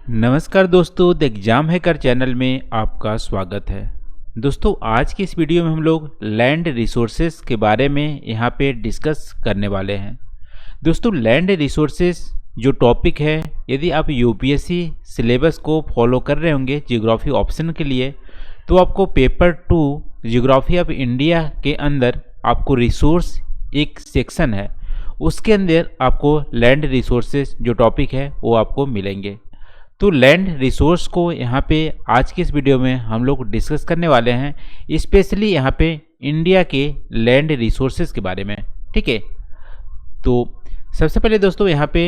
नमस्कार दोस्तों, the exam hacker channel में आपका स्वागत है। दोस्तों, आज की इस वीडियो में हम लोग लैंड रिसोर्सेज के बारे में यहाँ पे डिस्कस करने वाले हैं। दोस्तों, लैंड रिसोर्सेज जो टॉपिक है, यदि आप यूपीएससी सिलेबस को फॉलो कर रहे होंगे ज्योग्राफी ऑप्शन के लिए, तो आपको पेपर 2 ज्योग्राफी ऑफ इंडिया के अंदर आपको रिसोर्स एक सेक्शन है, उसके अंदर आपको लैंड रिसोर्सेज जो टॉपिक है वो आपको मिलेंगे। तो लैंड रिसोर्स को यहाँ पे आज की इस वीडियो में हम लोग डिस्कस करने वाले हैं, स्पेशली यहाँ पे इंडिया के लैंड रिसोर्सेज के बारे में। ठीक है, तो सबसे पहले दोस्तों यहाँ पे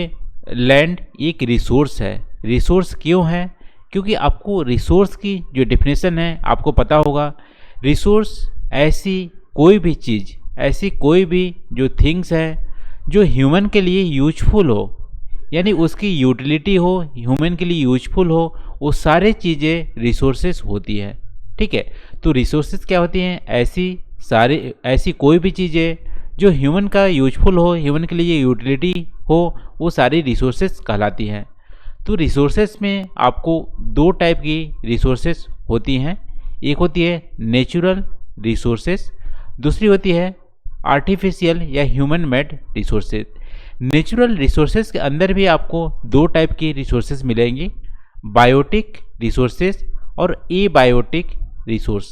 लैंड एक रिसोर्स है। रिसोर्स क्यों है? क्योंकि आपको रिसोर्स की जो डेफिनेशन है आपको पता होगा। रिसोर्स ऐसी कोई भी चीज़, ऐसी कोई भी जो थिंग्स है जो ह्यूमन के लिए यूजफुल हो, यानी उसकी यूटिलिटी हो, ह्यूमन के लिए यूजफुल हो, वो सारे चीज़ें रिसोर्सेज होती है। ठीक है, तो रिसोर्सेज क्या होती हैं? ऐसी कोई भी चीज़ें जो ह्यूमन का यूजफुल हो, ह्यूमन के लिए यूटिलिटी हो, वो सारी रिसोर्सेज कहलाती हैं। तो रिसोर्सेज में आपको दो टाइप की रिसोर्सेज होती हैं। एक होती है नेचुरल रिसोर्सेज, दूसरी होती है आर्टिफिशियल या human made resources. Natural resources के अंदर भी आपको दो टाइप की रिसोर्सेज मिलेंगी, बायोटिक रिसोर्सेज और एबायोटिक रिसोर्स।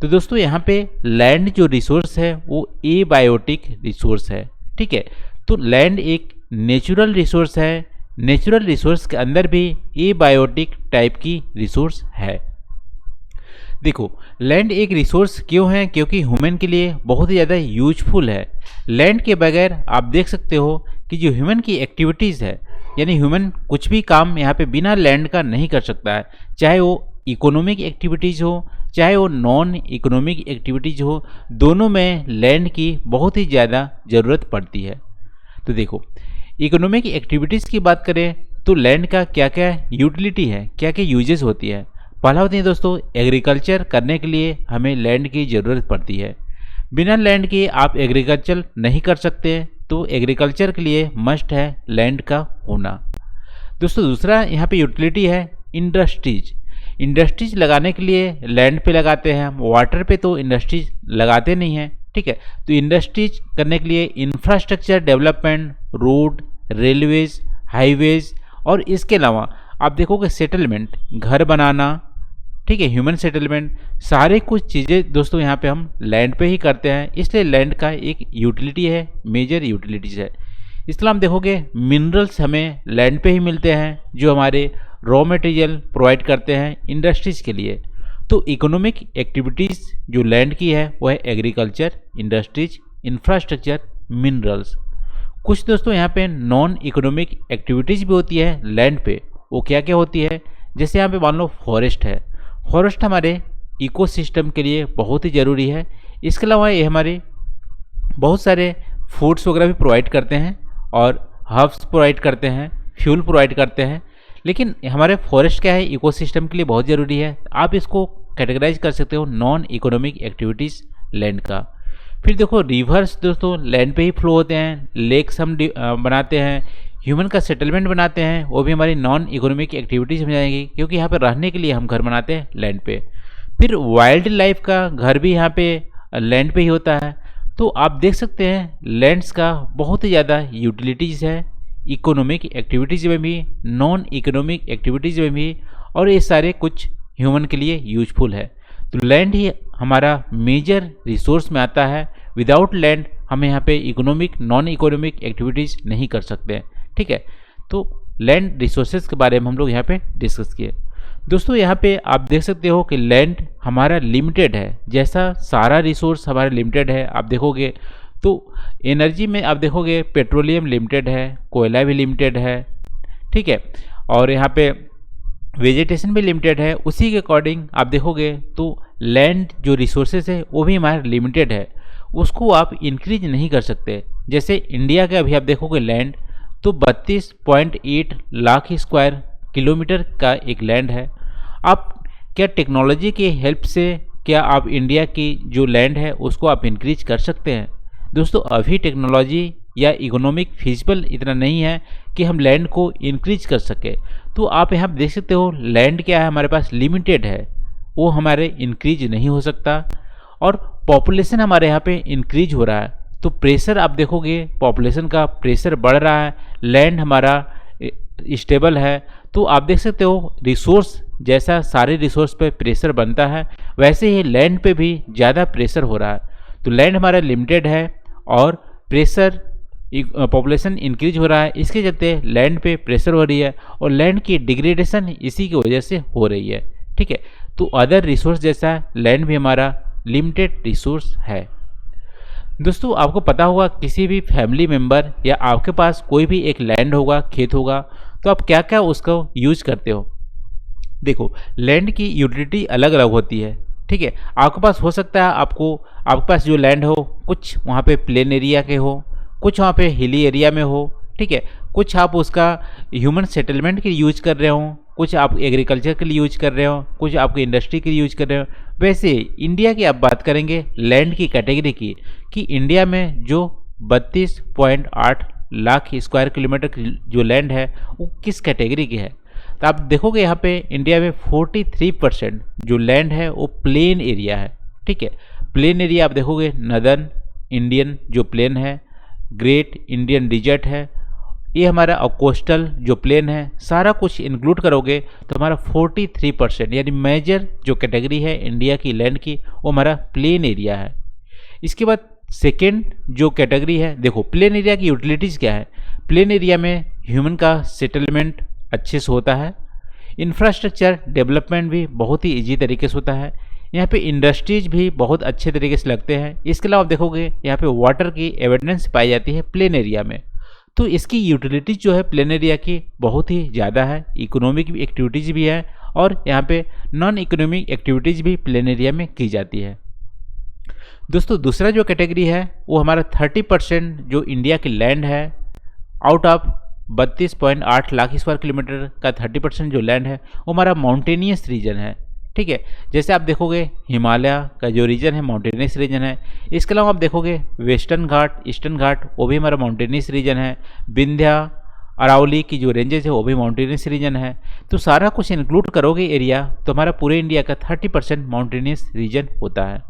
तो दोस्तों यहाँ पे लैंड जो रिसोर्स है वो एबायोटिक रिसोर्स है। ठीक है, तो लैंड एक नेचुरल रिसोर्स है। नेचुरल रिसोर्स के अंदर भी एबायोटिक टाइप की रिसोर्स है। देखो, लैंड एक रिसोर्स क्यों है? क्योंकि ह्यूमन के लिए बहुत ही ज़्यादा यूजफुल है। लैंड के बगैर आप देख सकते हो कि जो ह्यूमन की एक्टिविटीज़ है, यानी ह्यूमन कुछ भी काम यहाँ पे बिना लैंड का नहीं कर सकता है, चाहे वो इकोनॉमिक एक्टिविटीज़ हो, चाहे वो नॉन इकोनॉमिक एक्टिविटीज़ हो, दोनों में लैंड की बहुत ही ज़्यादा ज़रूरत पड़ती है। तो देखो, इकोनॉमिक एक्टिविटीज़ की बात करें तो लैंड का क्या क्या यूटिलिटी है, क्या क्या यूजेस होती है। पहला होती है दोस्तों, एग्रीकल्चर करने के लिए हमें लैंड की ज़रूरत पड़ती है। बिना लैंड के आप एग्रीकल्चर नहीं कर सकते, तो एग्रीकल्चर के लिए मस्ट है लैंड का होना। दोस्तों, दूसरा यहाँ पे यूटिलिटी है इंडस्ट्रीज। इंडस्ट्रीज लगाने के लिए लैंड पे लगाते हैं, वाटर पे तो इंडस्ट्रीज लगाते नहीं हैं। ठीक है, तो इंडस्ट्रीज करने के लिए infrastructure development, road, railways, highways और इसके अलावा आप देखोगे सेटलमेंट, घर बनाना, ठीक है, ह्यूमन सेटलमेंट, सारे कुछ चीज़ें दोस्तों यहाँ पे हम लैंड पे ही करते हैं। इसलिए लैंड का एक यूटिलिटी है, मेजर यूटिलिटीज़ है। इसलिए हम देखोगे मिनरल्स हमें लैंड पे ही मिलते हैं, जो हमारे रॉ मटेरियल प्रोवाइड करते हैं इंडस्ट्रीज़ के लिए। तो इकोनॉमिक एक्टिविटीज़ जो लैंड की है वो है एग्रीकल्चर, इंडस्ट्रीज, इंफ्रास्ट्रक्चर, मिनरल्स। कुछ दोस्तों यहाँ पे नॉन इकोनॉमिक एक्टिविटीज़ भी होती है लैंड पे। वो क्या क्या होती है? जैसे यहाँ पे मान लो फॉरेस्ट है। फॉरेस्ट हमारे इकोसिस्टम के लिए बहुत ही ज़रूरी है। इसके अलावा ये हमारे बहुत सारे फूड्स वगैरह भी प्रोवाइड करते हैं और हर्ब्स प्रोवाइड करते हैं, फ्यूल प्रोवाइड करते हैं। लेकिन हमारे फॉरेस्ट क्या है, इकोसिस्टम के लिए बहुत ज़रूरी है। आप इसको कैटेगराइज कर सकते हो नॉन इकोनॉमिक एक्टिविटीज़ लैंड का। फिर देखो, रिवर्स दोस्तों लैंड पे ही फ्लो होते हैं, लेक्स हम बनाते हैं, ह्यूमन का सेटलमेंट बनाते हैं, वो भी हमारी नॉन इकोनॉमिक एक्टिविटीज़ में जाएंगी, क्योंकि यहाँ पे रहने के लिए हम घर बनाते हैं लैंड पे। फिर वाइल्ड लाइफ का घर भी यहाँ पे लैंड पे ही होता है। तो आप देख सकते हैं लैंड्स का बहुत ही ज़्यादा यूटिलिटीज़ है, इकोनॉमिक एक्टिविटीज़ में भी, नॉन इकोनॉमिक एक्टिविटीज़ में भी, और ये सारे कुछ ह्यूमन के लिए यूजफुल है। तो लैंड ही हमारा मेजर रिसोर्स में आता है। विदाउट लैंड हम यहाँ पे इकोनॉमिक, नॉन इकोनॉमिक एक्टिविटीज़ नहीं कर सकते हैं। ठीक है, तो लैंड रिसोर्सेज के बारे में हम लोग यहाँ पे डिस्कस किए। दोस्तों, यहाँ पे आप देख सकते हो कि लैंड हमारा लिमिटेड है, जैसा सारा रिसोर्स हमारा लिमिटेड है। आप देखोगे तो एनर्जी में आप देखोगे पेट्रोलियम लिमिटेड है, कोयला भी लिमिटेड है, ठीक है, और यहाँ पे वेजिटेशन भी लिमिटेड है। उसी के अकॉर्डिंग आप देखोगे तो लैंड जो रिसोर्सेज है वो भी हमारा लिमिटेड है, उसको आप इंक्रीज नहीं कर सकते। जैसे इंडिया का अभी आप देखोगे लैंड तो 32.8 लाख स्क्वायर किलोमीटर का एक लैंड है। आप क्या टेक्नोलॉजी की हेल्प से क्या आप इंडिया की जो लैंड है उसको आप इंक्रीज कर सकते हैं? दोस्तों, अभी टेक्नोलॉजी या इकोनॉमिक फिजिबल इतना नहीं है कि हम लैंड को इंक्रीज कर सके। तो आप यहाँ देख सकते हो लैंड क्या है, हमारे पास लिमिटेड है, वो हमारे इंक्रीज नहीं हो सकता। और पॉपुलेशन हमारे यहाँ पे इंक्रीज हो रहा है, तो प्रेशर आप देखोगे पॉपुलेशन का प्रेशर बढ़ रहा है, लैंड हमारा स्टेबल है। तो आप देख सकते हो रिसोर्स, जैसा सारे रिसोर्स पे प्रेशर बनता है वैसे ही लैंड पे भी ज़्यादा प्रेशर हो रहा है। तो लैंड हमारा लिमिटेड है और प्रेशर पॉपुलेशन इंक्रीज हो रहा है, इसके चलते लैंड पे प्रेशर हो रही है और लैंड की डिग्रेडेशन इसी की वजह से हो रही है। ठीक है, तो अदर रिसोर्स जैसा लैंड भी हमारा लिमिटेड रिसोर्स है। दोस्तों आपको पता होगा किसी भी फैमिली मेम्बर या आपके पास कोई भी एक लैंड होगा, खेत होगा, तो आप क्या क्या उसको यूज करते हो। देखो लैंड की यूटिलिटी अलग अलग होती है। ठीक है, आपके पास हो सकता है आपके पास जो लैंड हो कुछ वहाँ पे प्लेन एरिया के हो, कुछ वहाँ पे हिली एरिया में हो। ठीक है, कुछ आप उसका ह्यूमन सेटलमेंट के लिए यूज कर रहे हो, कुछ आप एग्रीकल्चर के लिए यूज कर रहे हो, कुछ आपकी इंडस्ट्री के लिए यूज कर रहे हो। वैसे इंडिया की आप बात करेंगे लैंड की कैटेगरी की, कि इंडिया में जो 32.8 लाख स्क्वायर किलोमीटर की जो लैंड है वो किस कैटेगरी की है। तो आप देखोगे यहाँ पे इंडिया में 43% जो लैंड है वो प्लेन एरिया है। ठीक है, प्लेन एरिया आप देखोगे नदर्न इंडियन जो प्लेन है, ग्रेट इंडियन डिजर्ट है, ये हमारा कोस्टल जो प्लेन है, सारा कुछ इंक्लूड करोगे तो हमारा 43% यानी मेजर जो कैटेगरी है इंडिया की लैंड की वो हमारा प्लेन एरिया है। इसके बाद सेकेंड जो कैटेगरी है, देखो प्लेन एरिया की यूटिलिटीज़ क्या है। प्लेन एरिया में ह्यूमन का सेटलमेंट अच्छे से होता है, इंफ्रास्ट्रक्चर डेवलपमेंट भी बहुत ही ईजी तरीके से होता है, यहाँ पे इंडस्ट्रीज भी बहुत अच्छे तरीके से लगते हैं। इसके अलावा आप देखोगे यहाँ पे वाटर की एविडेंस पाई जाती है प्लेन एरिया में। तो इसकी यूटिलिटीज जो है प्लेन एरिया की बहुत ही ज़्यादा है, इकोनॉमिक एक्टिविटीज़ भी है और यहाँ पे नॉन इकोनॉमिक एक्टिविटीज़ भी प्लेन एरिया में की जाती है। दोस्तों दूसरा जो कैटेगरी है वो हमारा 30% जो इंडिया की लैंड है, out of 32.8 lakh square kilometre का 30% जो लैंड है वो हमारा माउंटेनियस रीजन है। ठीक है, जैसे आप देखोगे हिमालय का जो रीजन है माउंटेनियस रीजन है। इसके अलावा आप देखोगे वेस्टर्न घाट, ईस्टर्न घाट वो भी हमारा माउंटेनियस रीजन है। विंध्या अरावली की जो रेंजेस है वो भी माउंटेनियस रीजन है। तो सारा कुछ इंक्लूड करोगे एरिया तो हमारा पूरे इंडिया का 30% माउंटेनियस रीजन होता है।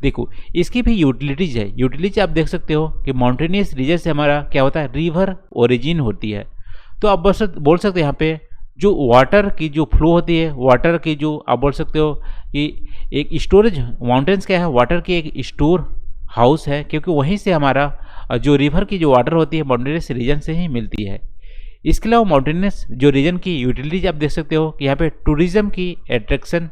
देखो इसकी भी यूटिलिटीज है, यूटिलिटीज आप देख सकते हो कि माउंटेनियस रीजन से हमारा क्या होता है, रिवर ओरिजिन होती है। तो आप बोल सकते हैं यहाँ पे जो वाटर की जो फ्लो होती है, वाटर की जो आप बोल सकते हो कि एक स्टोरेज, माउंटेन्स क्या है, वाटर की एक स्टोर हाउस है, क्योंकि वहीं से हमारा जो रिवर की जो वाटर होती है माउंटेनियस रीजन से ही मिलती है। इसके अलावा माउंटेनियस जो रीजन की यूटिलिटीज आप देख सकते हो कि यहाँ पे टूरिज्म की अट्रैक्शन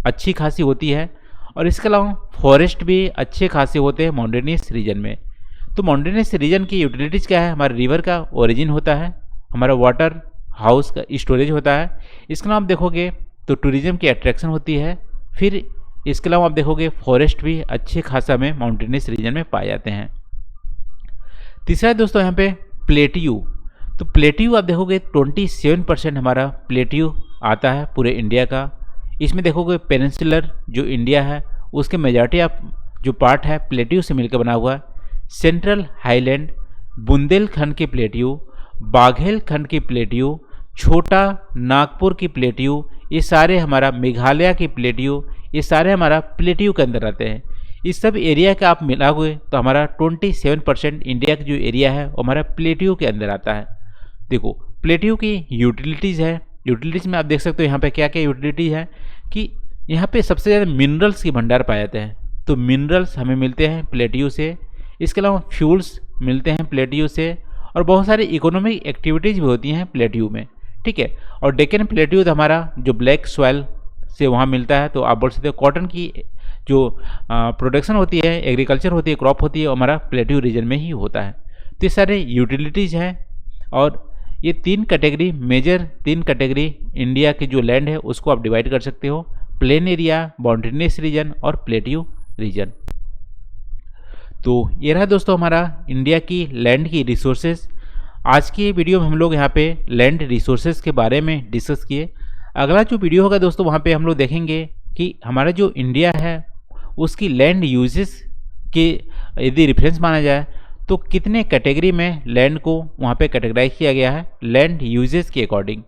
अच्छी खासी होती है और इसके अलावा फॉरेस्ट भी अच्छे खासे होते हैं माउंटेनियस रीजन में। तो माउंटेनियस रीजन की यूटिलिटीज क्या है, हमारे रिवर का ओरिजिन होता है, हमारा वाटर हाउस का स्टोरेज होता है। इसके अलावा आप देखोगे तो टूरिज्म की अट्रैक्शन होती है। फिर इसके अलावा आप देखोगे फॉरेस्ट भी अच्छे खासा में माउंटेनियस रीजन में पाए जाते हैं। तीसरा दोस्तों यहाँ पे प्लेट्यू, तो प्लेट्यू आप देखोगे 27% हमारा प्लेट्यू आता है पूरे इंडिया का। इसमें देखोगे पेनिनसुलर जो इंडिया है उसके मेजॉरिटी ऑफ जो पार्ट है प्लेट्यू से मिलकर बना हुआ है। सेंट्रल हाईलैंड, बुंदेलखंड की प्लेट्यू, बाघेलखंड की प्लेट्यू, छोटा नागपुर की प्लेट्यू, ये सारे हमारा मेघालय की प्लेट्यू, ये सारे हमारा प्लेट्यू के अंदर आते हैं। इस सब एरिया का आप मिलाओगे तो हमारा 27% इंडिया का जो एरिया है वो हमारा प्लेट्यू के अंदर आता है। देखो प्लेट्यू की यूटिलिटीज़ है, यूटिलिटीज़ में आप देख सकते हो यहाँ पे क्या क्या यूटिलिटीज़ है कि यहाँ पे सबसे ज़्यादा मिनरल्स की भंडार पाए जाते हैं। तो मिनरल्स हमें मिलते हैं प्लेट्यू से, इसके अलावा फ्यूल्स मिलते हैं प्लेट्यू से और बहुत सारी इकोनॉमिक एक्टिविटीज़ भी होती हैं प्लेट्यू में। ठीक है, और डेक्कन प्लेट्यू तो हमारा जो ब्लैक सॉइल से वहाँ मिलता है। तो आप बोल सकते हो कॉटन की जो प्रोडक्शन होती है, एग्रीकल्चर होती है, क्रॉप होती है, हमारा प्लेट्यू रीजन में ही होता है। तो ये सारे यूटिलिटीज़ हैं और ये तीन कैटेगरी, मेजर तीन कैटेगरी इंडिया की जो लैंड है उसको आप डिवाइड कर सकते हो, प्लेन एरिया, माउंटेनियस रीजन और प्लेट्यू रीजन। तो ये रहा दोस्तों हमारा इंडिया की लैंड की रिसोर्सेज। आज की वीडियो में हम लोग यहाँ पे लैंड रिसोर्सेज के बारे में डिस्कस किए। अगला जो वीडियो होगा दोस्तों वहाँ पे हम लोग देखेंगे कि हमारा जो इंडिया है उसकी लैंड यूजेस के यदि रेफरेंस माना जाए तो कितने कैटेगरी में लैंड को वहाँ पे कैटेगराइज किया गया है लैंड यूजेस के अकॉर्डिंग।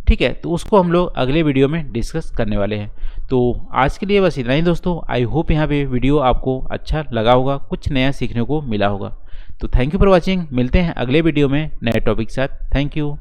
ठीक है, तो उसको हम लोग अगले वीडियो में डिस्कस करने वाले हैं। तो आज के लिए बस इतना ही दोस्तों। आई होप यहाँ पे वीडियो आपको अच्छा लगा होगा, कुछ नया सीखने को मिला होगा। तो थैंक यू फॉर वॉचिंग। मिलते हैं अगले वीडियो में नए टॉपिक के साथ। Thank you.